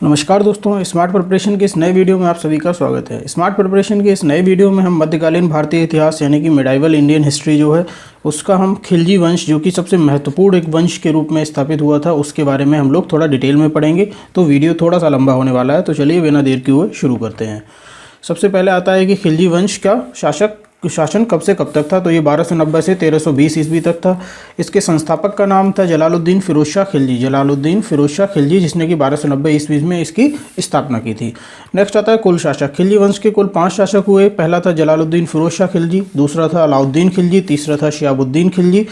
नमस्कार दोस्तों, smart preparation के इस नए वीडियो में आप सभी का स्वागत है। स्मार्ट प्रिपरेशन के इस नए वीडियो में हम मध्यकालीन भारतीय इतिहास यानी कि मिडाइवल इंडियन हिस्ट्री जो है उसका हम खिलजी वंश जो कि सबसे महत्वपूर्ण एक वंश के रूप में स्थापित हुआ था उसके बारे में हम लोग थोड़ा डिटेल में पढ़ेंगे। तो वीडियो थोड़ा सा लंबा होने वाला है, तो चलिए बिना देर किए हुए शुरू करते हैं। सबसे पहले आता है कि खिलजी वंश का शासन कब से कब तक था। तो ये 1290 से 1320 ईस्वी तक था। इसके संस्थापक का नाम था जलालुद्दीन फिरोज शाह खिलजी। जलालुद्दीन फिरोज शाह खिलजी जिसने कि 1290 ईस्वी में इसकी स्थापना की थी। नेक्स्ट आता है कुल शासक। खिलजी वंश के कुल 5 शासक हुए। पहला था जलालुद्दीन फिरोज शाह खिलजी, दूसरा था अलाउद्दीन खिलजी, तीसरा था शिहाबुद्दीन खिलजी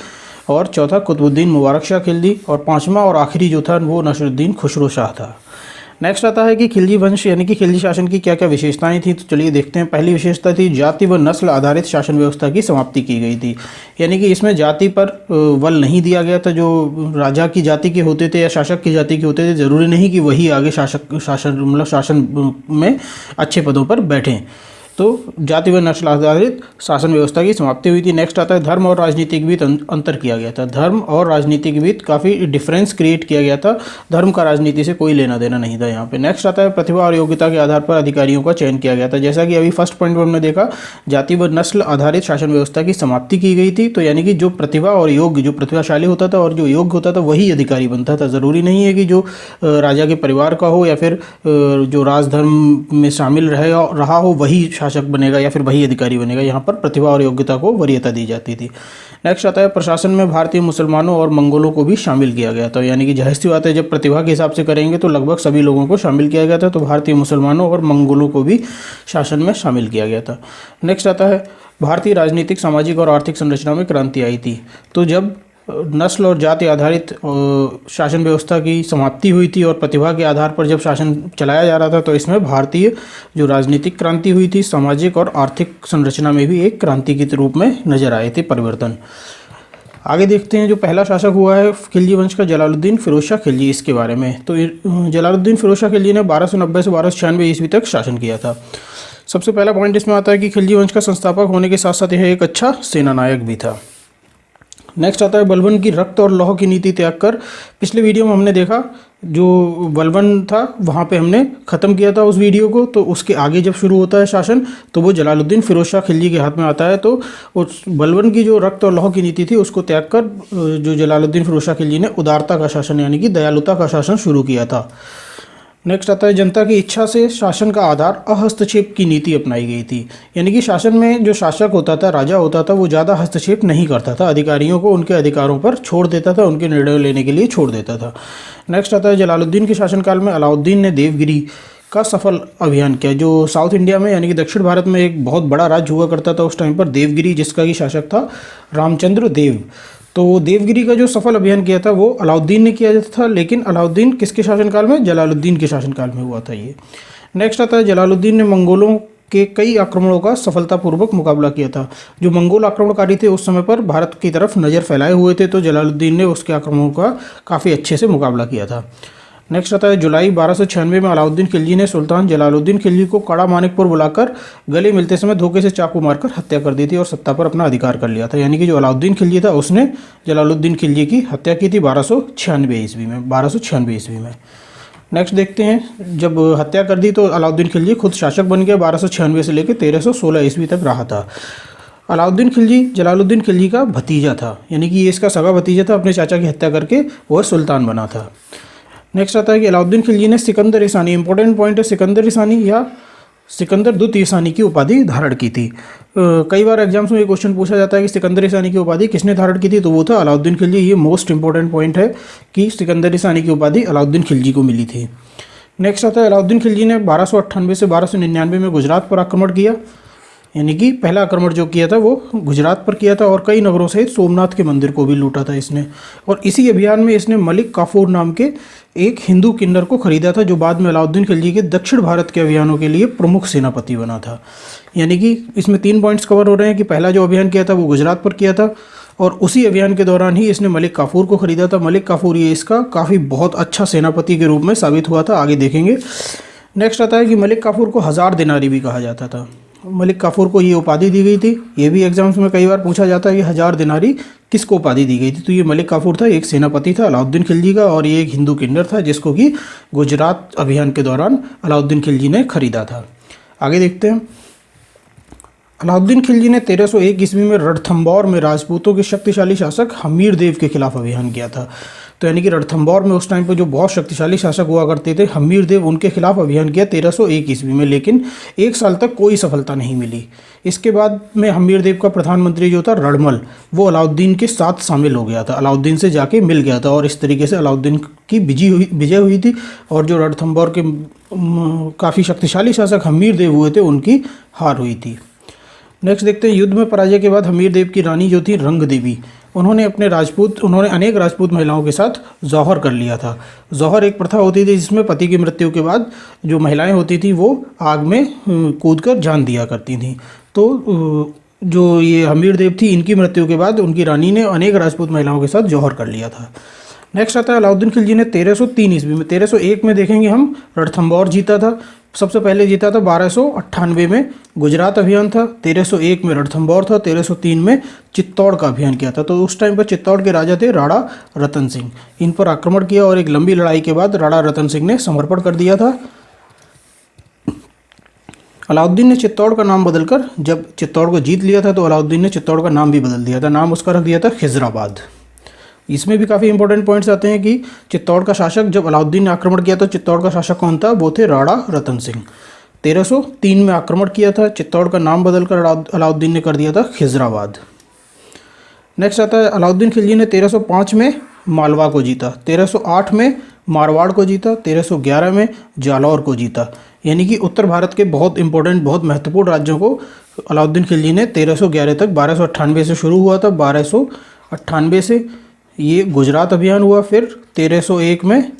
और चौथा कुतुबुद्दीन मुबारक शाह खिलजी और पाँचवा और आखिरी जो था वो नसरुद्दीन खुसरो शाह था। नेक्स्ट आता है कि खिलजी वंश यानी कि खिलजी शासन की क्या क्या विशेषताएं थी। तो चलिए देखते हैं। पहली विशेषता थी जाति व नस्ल आधारित शासन व्यवस्था की समाप्ति की गई थी। यानी कि इसमें जाति पर बल नहीं दिया गया था। जो राजा की जाति के होते थे या शासक की जाति के होते थे, ज़रूरी नहीं कि वही आगे शासन में अच्छे पदों पर बैठें। तो जाति व नस्ल आधारित शासन व्यवस्था की समाप्ति हुई थी। नेक्स्ट आता है धर्म और राजनीति के बीच अंतर किया गया था। धर्म और राजनीति के बीच काफ़ी डिफरेंस क्रिएट किया गया था। धर्म का राजनीति से कोई लेना देना नहीं था यहाँ पे। नेक्स्ट आता है प्रतिभा और योग्यता के आधार पर अधिकारियों का चयन किया गया था। जैसा कि अभी फर्स्ट पॉइंट में हमने देखा, जाति व नस्ल आधारित शासन व्यवस्था की समाप्ति की गई थी। तो यानी कि जो प्रतिभा और योग्य, जो प्रतिभाशाली होता था और जो योग्य होता था वही अधिकारी बनता था। ज़रूरी नहीं है कि जो राजा के परिवार का हो या फिर जो राजधर्म में शामिल रहा हो वही शासक बनेगा या फिर वही अधिकारी बनेगा। यहाँ पर प्रतिभा और योग्यता को वरीयता दी जाती थी। नेक्स्ट आता है प्रशासन में भारतीय मुसलमानों और मंगोलों को भी शामिल किया गया था। यानी कि जाहिर सी बात है, जब प्रतिभा के हिसाब से करेंगे तो लगभग सभी लोगों को शामिल किया गया था। तो भारतीय मुसलमानों और मंगोलों को भी शासन में शामिल किया गया था। नेक्स्ट आता है भारतीय राजनीतिक, सामाजिक और आर्थिक संरचना में क्रांति आई थी। तो जब नस्ल और जाति आधारित शासन व्यवस्था की समाप्ति हुई थी और प्रतिभा के आधार पर जब शासन चलाया जा रहा था, तो इसमें भारतीय जो राजनीतिक क्रांति हुई थी, सामाजिक और आर्थिक संरचना में भी एक क्रांति के रूप में नजर आए थे परिवर्तन। आगे देखते हैं जो पहला शासक हुआ है खिलजी वंश का, जलालुद्दीन फिरोज शाह खिलजी। इसके बारे में तो जलालुद्दीन फिरोज शाह खिलजी ने 1290 से 1296 ईस्वी तक शासन किया था। सबसे पहला पॉइंट इसमें आता है कि खिलजी वंश का संस्थापक होने के साथ साथ यह एक अच्छा सेना नायक भी था। नेक्स्ट आता है बलबन की रक्त और लौह की नीति त्याग कर। पिछले वीडियो में हमने देखा जो बलबन था वहाँ पे हमने ख़त्म किया था उस वीडियो को। तो उसके आगे जब शुरू होता है शासन तो वो जलालुद्दीन फिरोज शाह खिलजी के हाथ में आता है। तो उस बलबन की जो रक्त और लौह की नीति थी उसको त्याग कर जो जलालुद्दीन फिरोज शाह खिलजी ने उदारता का शासन यानी कि दयालुता का शासन शुरू किया था। नेक्स्ट आता है जनता की इच्छा से शासन का आधार अहस्तक्षेप की नीति अपनाई गई थी। यानी कि शासन में जो शासक होता था, राजा होता था, वो ज़्यादा हस्तक्षेप नहीं करता था, अधिकारियों को उनके अधिकारों पर छोड़ देता था, उनके निर्णय लेने के लिए छोड़ देता था। नेक्स्ट आता है जलालुद्दीन के शासनकाल में अलाउद्दीन ने देवगिरी का सफल अभियान किया। जो साउथ इंडिया में यानी कि दक्षिण भारत में एक बहुत बड़ा राज्य हुआ करता था उस टाइम पर, देवगिरी, जिसका कि शासक था रामचंद्र देव। तो देवगिरी का जो सफल अभियान किया था वो अलाउद्दीन ने किया था, लेकिन अलाउद्दीन किसके शासनकाल में? जलालुद्दीन के शासनकाल में हुआ था ये। नेक्स्ट आता है जलालुद्दीन ने मंगोलों के कई आक्रमणों का सफलतापूर्वक मुकाबला किया था। जो मंगोल आक्रमणकारी थे उस समय पर भारत की तरफ नज़र फैलाए हुए थे, तो जलालुद्दीन ने उसके आक्रमणों का काफ़ी अच्छे से मुकाबला किया था। नेक्स्ट आता है जुलाई 1296 में अलाउद्दीन खिलजी ने सुल्तान जलालुद्दीन खिलजी को कड़ा मानिकपुर बुलाकर गले मिलते समय धोखे से चाकू मारकर हत्या कर दी थी और सत्ता पर अपना अधिकार कर लिया था। यानी कि जो अलाउद्दीन खिलजी था उसने जलालुद्दीन खिलजी की हत्या की थी 1296 ईस्वी में। नेक्स्ट देखते हैं, जब हत्या कर दी तो अलाउद्दीन खिलजी खुद शासक बन गया। 1296 से लेकर 1316 ईस्वी तक रहा था। अलाउद्दीन खिलजी जलालुद्दीन खिलजी का भतीजा था, यानी कि ये इसका सगा भतीजा था। अपने चाचा की हत्या करके वह सुल्तान बना था। नेक्स्ट आता है कि अलाउद्दीन खिलजी ने सिकंदर ईसानी, इंपॉर्टेंट पॉइंट है, सिकंदर ईसानी या सिकंदर दुत ईसानी की उपाधि धारण की थी। कई बार एग्जाम्स में ये क्वेश्चन पूछा जाता है कि सिकंदर ईसानी की उपाधि किसने धारण की थी, तो वो था अलाउद्दीन खिलजी। ये मोस्ट इंपॉर्टेंट पॉइंट है कि सिकंदर ईसानी की उपाधि अलाउद्दीन खिलजी को मिली थी। नेक्स्ट आता है अलाउद्दीन खिलजी ने 1298 से 1299 में गुजरात पर आक्रमण किया। यानी कि पहला आक्रमण जो किया था वो गुजरात पर किया था और कई नगरों सहित सोमनाथ के मंदिर को भी लूटा था इसने। और इसी अभियान में इसने मलिक काफूर नाम के एक हिंदू किन्नर को खरीदा था, जो बाद में अलाउद्दीन खिलजी के दक्षिण भारत के अभियानों के लिए प्रमुख सेनापति बना था। यानी कि इसमें 3 पॉइंट्स कवर हो रहे हैं कि पहला जो अभियान किया था वो गुजरात पर किया था और उसी अभियान के दौरान ही इसने मलिक काफूर को खरीदा था। मलिक काफूर ये इसका काफ़ी बहुत अच्छा सेनापति के रूप में साबित हुआ था, आगे देखेंगे। नेक्स्ट आता है कि मलिक काफूर को 1000 दिनारी भी कहा जाता था। मलिक काफूर को ये उपाधि दी गई थी। ये भी एग्जाम्स में कई बार पूछा जाता है कि 1000 दिनारी किसको उपाधि दी गई थी। तो ये मलिक काफूर था, एक सेनापति था अलाउद्दीन खिलजी का, और ये एक हिंदू किन्नर था जिसको कि गुजरात अभियान के दौरान अलाउद्दीन खिलजी ने खरीदा था। आगे देखते हैं। अलाउद्दीन खिलजी ने 1301 ईस्वी में रणथंभौर में राजपूतों के शक्तिशाली शासक हमीर देव के खिलाफ अभियान किया था। तो यानी कि रणथंभौर में उस टाइम पर जो बहुत शक्तिशाली शासक हुआ करते थे हमीर देव, उनके खिलाफ अभियान किया 1301 ईस्वी में, लेकिन 1 साल तक कोई सफलता नहीं मिली। इसके बाद में हमीर देव का प्रधानमंत्री जो था रणमल, वो अलाउद्दीन के साथ शामिल हो गया था, अलाउद्दीन से जाके मिल गया था, और इस तरीके से अलाउद्दीन की विजय हुई थी। और जो रणथंभौर के काफ़ी शक्तिशाली शासक हमीर देव हुए थे उनकी हार हुई थी। नेक्स्ट देखते हैं। युद्ध में पराजय के बाद हमीर देव की रानी जो थी रंग देवी, उन्होंने अनेक राजपूत महिलाओं के साथ जौहर कर लिया था। जौहर एक प्रथा होती थी जिसमें पति की मृत्यु के बाद जो महिलाएं होती थी वो आग में कूदकर जान दिया करती थी। तो जो ये हमीर देव थी, इनकी मृत्यु के बाद उनकी रानी ने अनेक राजपूत महिलाओं के साथ जौहर कर लिया था। नेक्स्ट आता है अलाउद्दीन खिलजी ने 1303 ईस्वी में, 1301 में देखेंगे हम रणथंभौर जीता था। सबसे पहले जीता था 1298 में गुजरात अभियान था, 1301 में रणथंभौर था, 1303 में चित्तौड़ का अभियान किया था। तो उस टाइम पर चित्तौड़ के राजा थे राणा रतन सिंह। इन पर आक्रमण किया और एक लंबी लड़ाई के बाद राणा रतन सिंह ने समर्पण कर दिया था। अलाउद्दीन ने चित्तौड़ का नाम बदलकर, जब चित्तौड़ को जीत लिया था तो अलाउद्दीन ने चित्तौड़ का नाम भी बदल दिया था। नाम उसका रख दिया था खिजराबाद। इसमें भी काफ़ी इंपॉर्टेंट पॉइंट्स आते हैं कि चित्तौड़ का शासक, जब अलाउद्दीन ने आक्रमण किया तो चित्तौड़ का शासक कौन था, वो थे राणा रतन सिंह। 1303 में आक्रमण किया था, चित्तौड़ का नाम बदलकर अलाउद्दीन ने कर दिया था खिजराबाद। नेक्स्ट आता है अलाउद्दीन खिलजी ने 1305 में मालवा को जीता, 1308 में मारवाड़ को जीता, 1311 में जालौर को जीता। यानी कि उत्तर भारत के बहुत इंपॉर्टेंट, बहुत महत्वपूर्ण राज्यों को अलाउद्दीन खिलजी ने 1311 तक, 1298 से शुरू हुआ था, 1298 से ये गुजरात अभियान हुआ, फिर 1301 में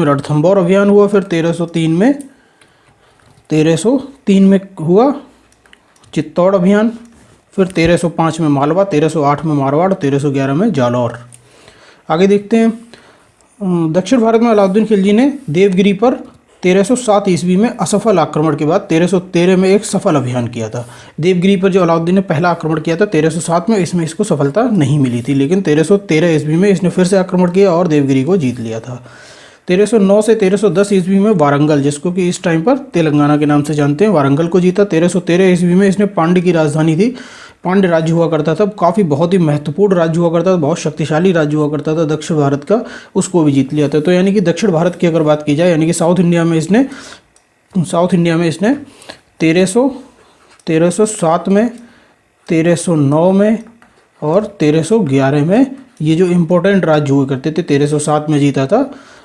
रणथंभौर अभियान हुआ, फिर 1303 में हुआ चित्तौड़ अभियान, फिर 1305 में मालवा, 1308 में मारवाड़, 1311 में जालौर। आगे देखते हैं। दक्षिण भारत में अलाउद्दीन खिलजी ने देवगिरी पर 1307 ईस्वी में असफल आक्रमण के बाद 1313 में एक सफल अभियान किया था। देवगिरी पर जो अलाउद्दीन ने पहला आक्रमण किया था 1307 में, इसमें इसको सफलता नहीं मिली थी, लेकिन 1313 ईस्वी में इसने फिर से आक्रमण किया और देवगिरी को जीत लिया था। 1309 से 1310 ईस्वी में वारंगल, जिसको कि इस टाइम पर तेलंगाना के नाम से जानते हैं, वारंगल को जीता। 1313 ईस्वी में इसने पांड्य की राजधानी थी, पांड्य राज्य हुआ करता था, काफ़ी बहुत ही महत्वपूर्ण राज्य हुआ करता था, बहुत शक्तिशाली राज्य हुआ करता था दक्षिण भारत का, उसको भी जीत लिया था। तो यानी कि दक्षिण भारत की अगर बात की जाए, यानी कि साउथ इंडिया में इसने 1307 में, 1309 में और 1311 में ये जो इम्पोर्टेंट राज्य हुआ करते थे। 1307 में जीता था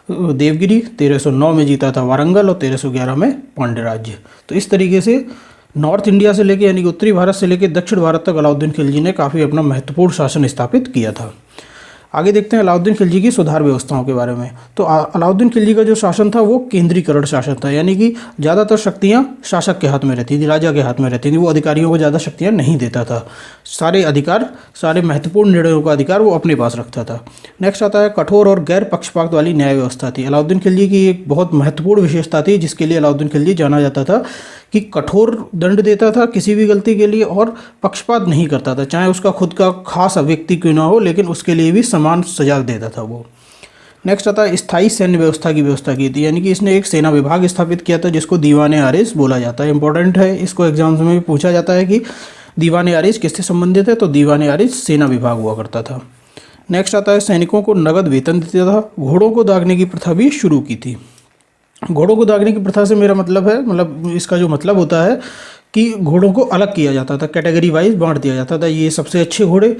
देवगिरी, 1309 में जीता था वारंगल और 1311 में पांड्य राज्य। तो इस तरीके से नॉर्थ इंडिया से लेके, यानी कि उत्तरी भारत से लेके दक्षिण भारत तक अलाउद्दीन खिलजी ने काफ़ी अपना महत्वपूर्ण शासन स्थापित किया था। आगे देखते हैं अलाउद्दीन खिलजी की सुधार व्यवस्थाओं के बारे में। तो अलाउद्दीन खिलजी का जो शासन था वो केंद्रीकरण शासन था, यानी कि ज़्यादातर शक्तियाँ शासक के हाथ में रहती थी, राजा के हाथ में रहती थी। वो अधिकारियों को ज़्यादा शक्तियाँ नहीं देता था, सारे अधिकार, सारे महत्वपूर्ण निर्णयों का अधिकार वो अपने पास रखता था। नेक्स्ट आता है कठोर और गैर पक्षपात वाली न्याय व्यवस्था थी। अलाउद्दीन खिलजी की एक बहुत महत्वपूर्ण विशेषता थी जिसके लिए अलाउद्दीन खिलजी जाना जाता था कि कठोर दंड देता था किसी भी गलती के लिए और पक्षपात नहीं करता था, चाहे उसका खुद का खास व्यक्ति क्यों ना हो, लेकिन उसके लिए भी समान सजा देता था वो। नेक्स्ट आता है स्थायी सैन्य व्यवस्था की व्यवस्था की थी, यानी कि इसने एक सेना विभाग स्थापित किया था जिसको दीवाने आरिज बोला जाता है। इंपॉर्टेंट है, इसको एग्जाम्स में भी पूछा जाता है कि दीवाने आरिज किससे संबंधित है, तो दीवाने आरिज सेना विभाग हुआ करता था। नेक्स्ट आता है सैनिकों को नगद वेतन देता था। घोड़ों को दागने की प्रथा भी शुरू की थी। घोड़ों को दागने की प्रथा से मेरा मतलब है, मतलब इसका जो मतलब होता है कि घोड़ों को अलग किया जाता था, कैटेगरी वाइज बांट दिया जाता था। ये सबसे अच्छे घोड़े,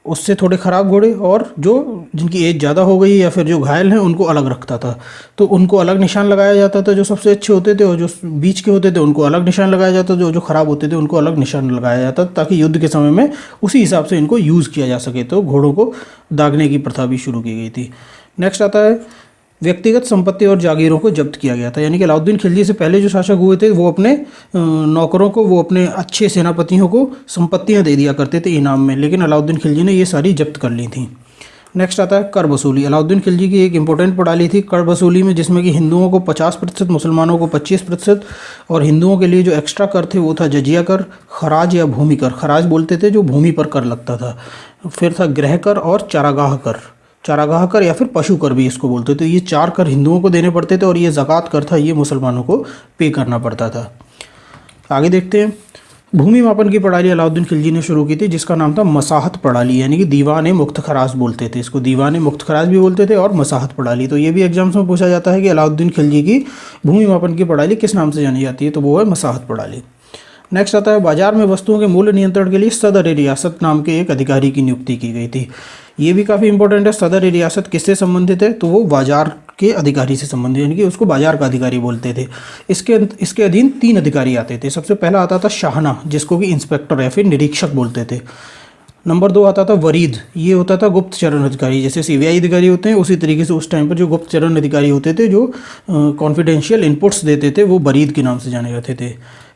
उससे थोड़े ख़राब घोड़े, और जो जिनकी एज ज़्यादा हो गई या फिर जो घायल हैं उनको अलग रखता था। तो उनको अलग निशान लगाया जाता था जो सबसे अच्छे होते थे, और जो बीच के होते थे उनको अलग निशान लगाया जाता था, जो ख़राब होते थे उनको अलग निशान लगाया जाता, ताकि युद्ध के समय में उसी हिसाब से इनको यूज़ किया जा सके। तो घोड़ों को दागने की प्रथा भी शुरू की गई थी। नेक्स्ट आता है व्यक्तिगत संपत्ति और जागीरों को जब्त किया गया था, यानी कि अलाउद्दीन खिलजी से पहले जो शासक हुए थे वो अपने नौकरों को, वो अपने अच्छे सेनापतियों को संपत्तियां दे दिया करते थे इनाम में, लेकिन अलाउद्दीन खिलजी ने ये सारी जब्त कर ली थी। नेक्स्ट आता है कर वसूली। अलाउद्दीन खिलजी की एक इंपॉर्टेंट प्रणाली थी कर वसूली में, जिसमें कि हिंदुओं को 50%, मुसलमानों को 25% और हिंदुओं के लिए जो एक्स्ट्रा कर थे वो था जजिया कर, खराज या भूमि कर। खराज बोलते थे जो भूमि पर कर लगता था। फिर था गृह कर और चारागाह कर। चारागाह कर या फिर पशु कर भी इसको बोलते थे। ये 4 कर हिंदुओं को देने पड़ते थे और ये ज़कात कर था, ये मुसलमानों को पे करना पड़ता था। आगे देखते हैं। भूमि मापन की प्रणाली अलाउद्दीन खिलजी ने शुरू की थी, जिसका नाम था मसाहत प्रणाली, यानी कि दीवान मुक्त खराज बोलते थे इसको। दीवान मुक्त खराज भी बोलते थे और मसाहत प्रणाली। तो ये भी एग्जाम्स में पूछा जाता है कि अलाउद्दीन खिलजी की भूमि मापन की प्रणाली किस नाम से जानी जाती है, तो वो है मसाहत प्रणाली। नेक्स्ट आता है बाजार में वस्तुओं के मूल्य नियंत्रण के लिए सदर रियासत नाम के एक अधिकारी की नियुक्ति की गई थी। ये भी काफ़ी इंपॉर्टेंट है। सदर रियासत किससे संबंधित है, तो वो बाजार के अधिकारी से संबंधित, यानी कि उसको बाजार का अधिकारी बोलते थे। इसके अधीन 3 अधिकारी आते थे। सबसे पहला आता था शाहना, जिसको कि इंस्पेक्टर या फिर निरीक्षक बोलते थे। नंबर 2 आता था वरीद, ये होता था गुप्तचरण अधिकारी। जैसे सीबीआई अधिकारी होते हैं उसी तरीके से उस टाइम पर जो गुप्तचरण अधिकारी होते थे, जो कॉन्फिडेंशियल इनपुट्स देते थे, वो वरीद के नाम से जाने जाते थे।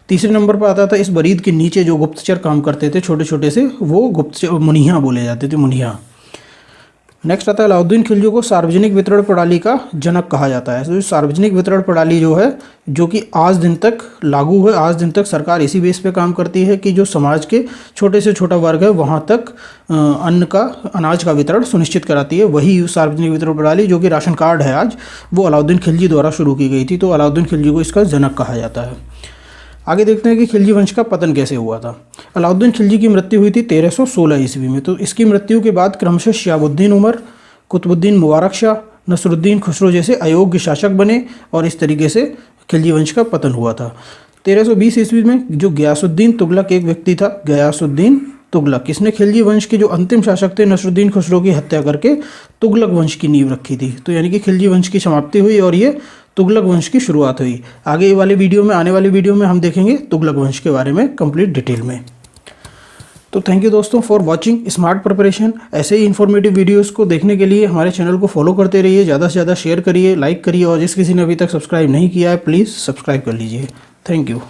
तीसरे नंबर पर आता था इस वरीद के नीचे जो गुप्तचर काम करते थे छोटे छोटे से, वो गुप्तचर मुनिया बोले जाते थे, मुनिया। नेक्स्ट आता है अलाउद्दीन खिलजी को सार्वजनिक वितरण प्रणाली का जनक कहा जाता है। तो सार्वजनिक वितरण प्रणाली जो है, जो कि आज दिन तक लागू है, आज दिन तक सरकार इसी बेस पे काम करती है कि जो समाज के छोटे से छोटा वर्ग है वहाँ तक अनाज का वितरण सुनिश्चित कराती है। वही सार्वजनिक वितरण प्रणाली जो कि राशन कार्ड है आज, वो अलाउद्दीन खिलजी द्वारा शुरू की गई थी। तो अलाउद्दीन खिलजी को इसका जनक कहा जाता है। आगे देखते हैं कि खिलजी वंश का पतन कैसे हुआ था। अलाउद्दीन खिलजी की मृत्यु हुई थी 1316 ईस्वी में। तो इसकी मृत्यु के बाद क्रमशः शिहाबुद्दीन उमर, कुतुबुद्दीन मुबारक शाह, नसरुद्दीन खुसरो जैसे अयोग्य शासक बने और इस तरीके से खिलजी वंश का पतन हुआ था। 1320 ईस्वी में जो गयासुद्दीन तुगलक एक व्यक्ति था, गयासुद्दीन तुगलक, इसने खिलजी वंश के जो अंतिम शासक थे नसरुद्दीन खुसरो की हत्या करके तुगलक वंश की नींव रखी थी। तो यानी कि खिलजी वंश की समाप्ति हुई और ये तुगलक वंश की शुरुआत हुई। आगे वाले वीडियो में, आने वाले वीडियो में हम देखेंगे तुगलक वंश के बारे में कंप्लीट डिटेल में। तो थैंक यू दोस्तों फॉर वाचिंग स्मार्ट प्रिपरेशन। ऐसे ही इन्फॉर्मेटिव वीडियोस को देखने के लिए हमारे चैनल को फॉलो करते रहिए, ज़्यादा से ज़्यादा शेयर करिए, लाइक करिए और जिस किसी ने अभी तक सब्सक्राइब नहीं किया है प्लीज़ सब्सक्राइब कर लीजिए। Thank you.